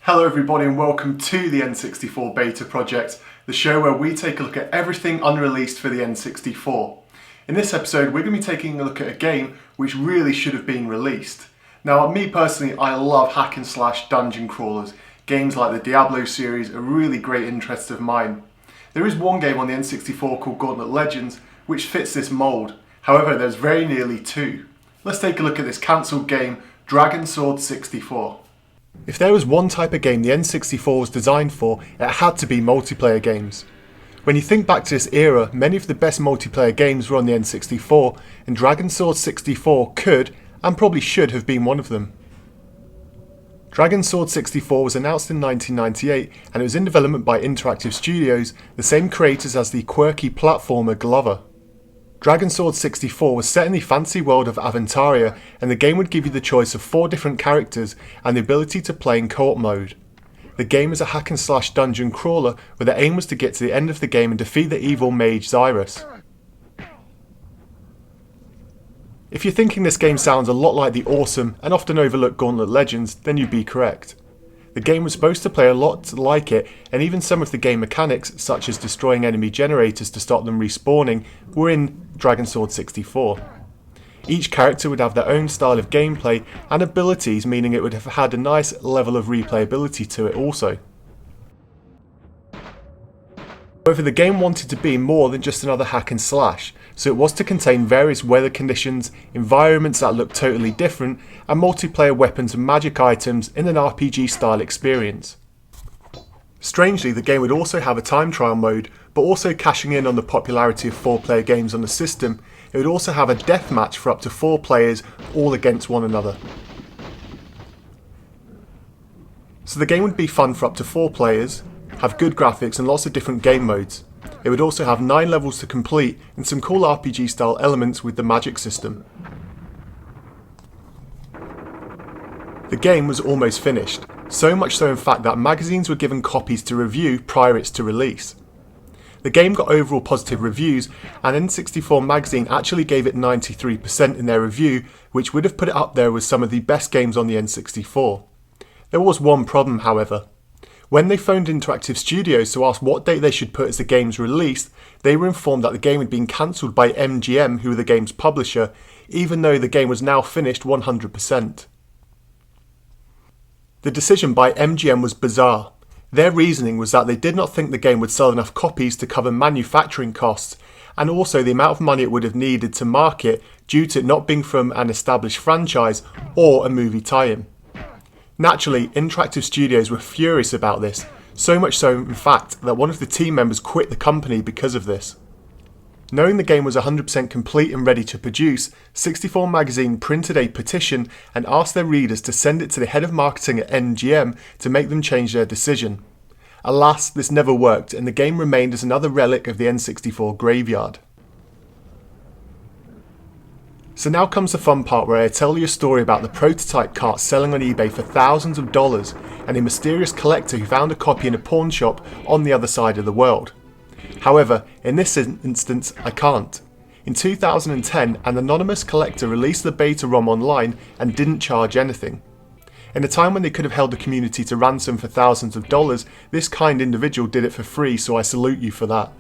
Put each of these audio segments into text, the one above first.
Hello everybody and welcome to the N64 Beta Project, the show where we take a look at everything unreleased for the N64. In this episode we're going to be taking a look at a game which really should have been released. Now me personally, I love hack and slash dungeon crawlers. Games like the Diablo series are really great interests of mine. There is one game on the N64 called Gauntlet Legends which fits this mould, however there's very nearly two. Let's take a look at this cancelled game, Dragon Sword 64. If there was one type of game the N64 was designed for, it had to be multiplayer games. When you think back to this era, many of the best multiplayer games were on the N64, and Dragon Sword 64 could, and probably should have been one of them. Dragon Sword 64 was announced in 1998, and it was in development by Interactive Studios, the same creators as the quirky platformer Glover. Dragon Sword 64 was set in the fantasy world of Avantaria, and the game would give you the choice of 4 different characters and the ability to play in co-op mode. The game is a hack and slash dungeon crawler where the aim was to get to the end of the game and defeat the evil mage Xyrus. If you're thinking this game sounds a lot like the awesome and often overlooked Gauntlet Legends, then you'd be correct. The game was supposed to play a lot like it, and even some of the game mechanics, such as destroying enemy generators to stop them respawning, were in Dragon Sword 64. Each character would have their own style of gameplay and abilities, meaning it would have had a nice level of replayability to it also. However, the game wanted to be more than just another hack and slash, so it was to contain various weather conditions, environments that looked totally different, and multiplayer weapons and magic items in an RPG style experience. Strangely, the game would also have a time trial mode, but also cashing in on the popularity of 4-player games on the system, it would also have a deathmatch for up to 4 players, all against one another. So the game would be fun for up to 4 players, have good graphics and lots of different game modes. It would also have 9 levels to complete and some cool RPG style elements with the magic system. The game was almost finished, so much so in fact that magazines were given copies to review prior to release. The game got overall positive reviews, and N64 magazine actually gave it 93% in their review, which would have put it up there with some of the best games on the N64. There was one problem, however. When they phoned Interactive Studios to ask what date they should put as the game's release, they were informed that the game had been cancelled by MGM, who were the game's publisher, even though the game was now finished 100%. The decision by MGM was bizarre. Their reasoning was that they did not think the game would sell enough copies to cover manufacturing costs, and also the amount of money it would have needed to market due to it not being from an established franchise or a movie tie-in. Naturally, Interactive Studios were furious about this, so much so in fact that one of the team members quit the company because of this. Knowing the game was 100% complete and ready to produce, 64 Magazine printed a petition and asked their readers to send it to the head of marketing at MGM to make them change their decision. Alas, this never worked, and the game remained as another relic of the N64 graveyard. So now comes the fun part where I tell you a story about the prototype cart selling on eBay for thousands of dollars and a mysterious collector who found a copy in a pawn shop on the other side of the world. However, in this instance, I can't. In 2010, an anonymous collector released the beta ROM online and didn't charge anything. In a time when they could have held the community to ransom for thousands of dollars, this kind individual did it for free, so I salute you for that.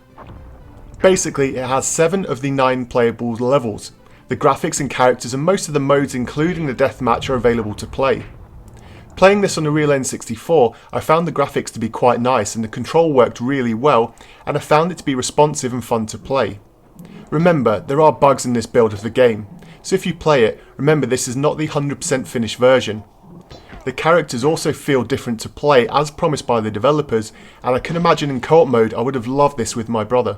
Basically, it has 7 of the 9 playable levels. The graphics and characters and most of the modes, including the deathmatch, are available to play. Playing this on a real N64, I found the graphics to be quite nice and the control worked really well, and I found it to be responsive and fun to play. Remember, there are bugs in this build of the game, so if you play it, remember this is not the 100% finished version. The characters also feel different to play as promised by the developers, and I can imagine in co-op mode I would have loved this with my brother.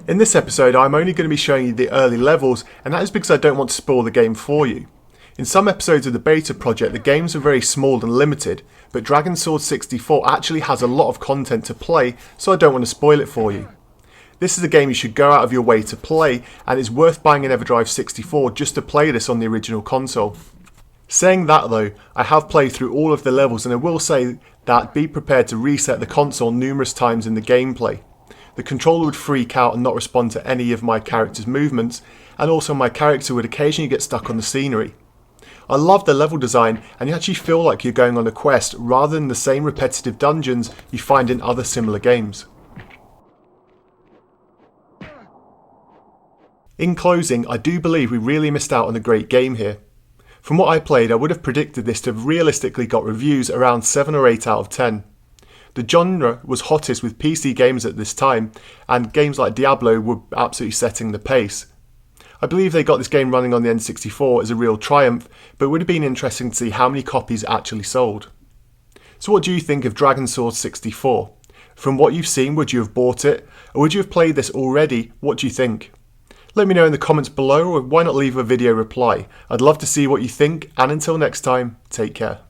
In this episode I'm only going to be showing you the early levels, and that is because I don't want to spoil the game for you. In some episodes of the beta project the games are very small and limited, but Dragon Sword 64 actually has a lot of content to play, so I don't want to spoil it for you. This is a game you should go out of your way to play, and it's worth buying an EverDrive 64 just to play this on the original console. Saying that though, I have played through all of the levels, and I will say that be prepared to reset the console numerous times in the gameplay. The controller would freak out and not respond to any of my character's movements, and also my character would occasionally get stuck on the scenery. I love the level design, and you actually feel like you're going on a quest rather than the same repetitive dungeons you find in other similar games. In closing, I do believe we really missed out on a great game here. From what I played, I would have predicted this to have realistically got reviews around 7 or 8 out of 10. The genre was hottest with PC games at this time, and games like Diablo were absolutely setting the pace. I believe they got this game running on the N64 as a real triumph, but it would have been interesting to see how many copies actually sold. So what do you think of Dragon Sword 64? From what you've seen, would you have bought it? Or would you have played this already? What do you think? Let me know in the comments below, or why not leave a video reply. I'd love to see what you think, and until next time, take care.